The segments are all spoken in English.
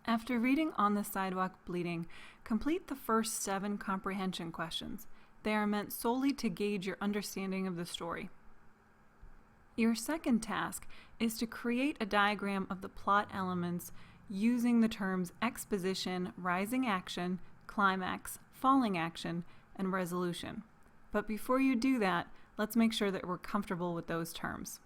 After reading On the Sidewalk Bleeding, complete the first 7 comprehension questions. They are meant solely to gauge your understanding of the story. Your second task is to create a diagram of the plot elements using the terms exposition, rising action, climax, falling action, and resolution. But before you do that, let's make sure that we're comfortable with those terms.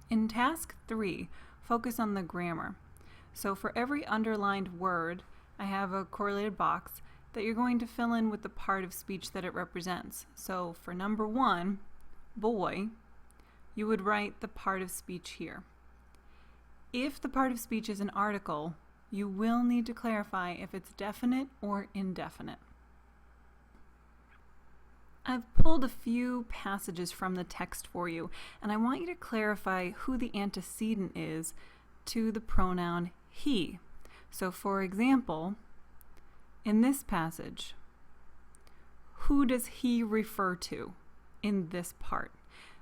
In task 3, focus on the grammar. So for every underlined word, I have a correlated box that you're going to fill in with the part of speech that it represents. So for number 1, boy, you would write the part of speech here. If the part of speech is an article, you will need to clarify if it's definite or indefinite. I've pulled a few passages from the text for you, and I want you to clarify who the antecedent is to the pronoun he. So for example, in this passage, who does he refer to in this part?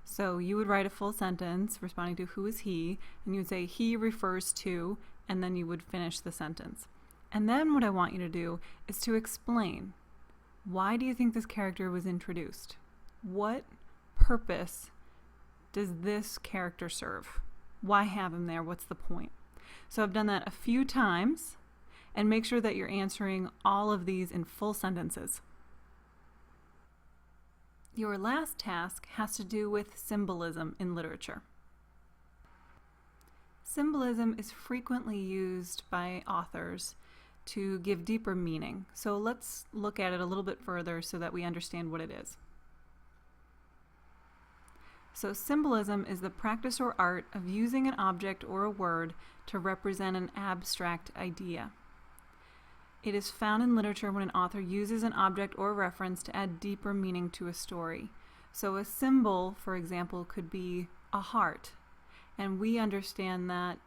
So you would write a full sentence responding to who is he, and you would say he refers to, and then you would finish the sentence. And then what I want you to do is to explain. Why do you think this character was introduced? What purpose does this character serve? Why have him there? What's the point? So I've done that a few times, and make sure that you're answering all of these in full sentences. Your last task has to do with symbolism in literature. Symbolism is frequently used by authors to give deeper meaning. So let's look at it a little bit further so that we understand what it is. So symbolism is the practice or art of using an object or a word to represent an abstract idea. It is found in literature when an author uses an object or reference to add deeper meaning to a story. So a symbol, for example, could be a heart, and we understand that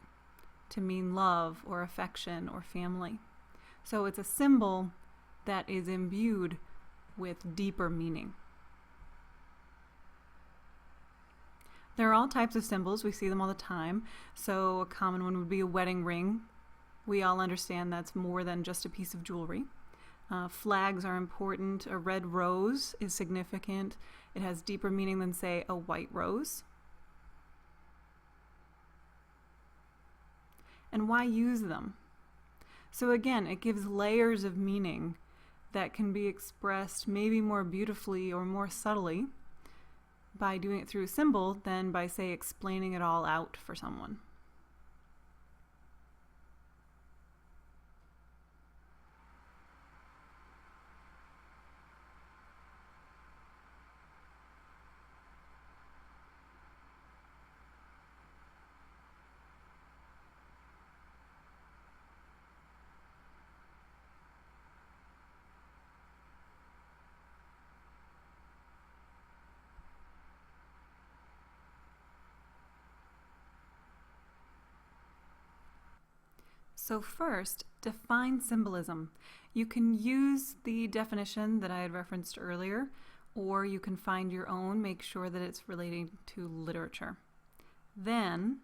to mean love or affection or family. So it's a symbol that is imbued with deeper meaning. There are all types of symbols. We see them all the time. So a common one would be a wedding ring. We all understand that's more than just a piece of jewelry. Flags are important. A red rose is significant. It has deeper meaning than, say, a white rose. And why use them? So again, it gives layers of meaning that can be expressed maybe more beautifully or more subtly by doing it through a symbol than by, say, explaining it all out for someone. So first, define symbolism. You can use the definition that I had referenced earlier, or you can find your own, make sure that it's relating to literature. Then,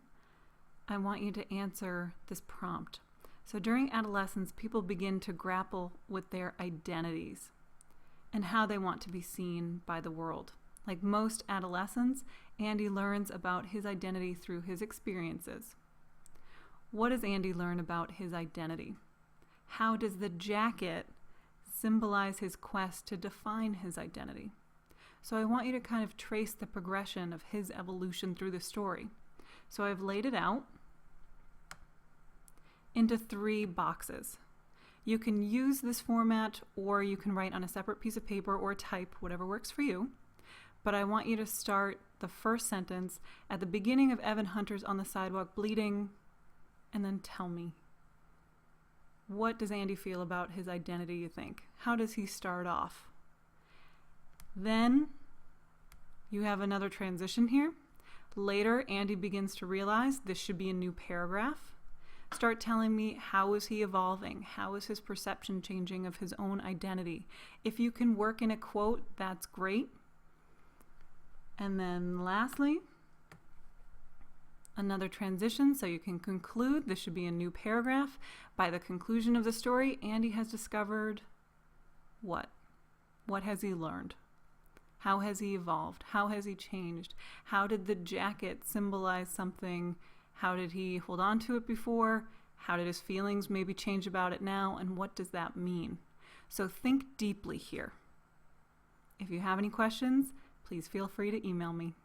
I want you to answer this prompt. So during adolescence, people begin to grapple with their identities and how they want to be seen by the world. Like most adolescents, Andy learns about his identity through his experiences. What does Andy learn about his identity? How does the jacket symbolize his quest to define his identity? So I want you to kind of trace the progression of his evolution through the story. So I've laid it out into 3 boxes. You can use this format, or you can write on a separate piece of paper or type, whatever works for you. But I want you to start the first sentence at the beginning of Evan Hunter's on the sidewalk bleeding, and then tell me, what does Andy feel about his identity, you think? How does he start off? Then you have another transition here. Later, Andy begins to realize this should be a new paragraph. Start telling me, how is he evolving? How is his perception changing of his own identity? If you can work in a quote, that's great. And then lastly, another transition, so you can conclude. This should be a new paragraph. By the conclusion of the story, Andy has discovered what? What has he learned? How has he evolved? How has he changed? How did the jacket symbolize something? How did he hold on to it before? How did his feelings maybe change about it now? And what does that mean? So think deeply here. If you have any questions, please feel free to email me.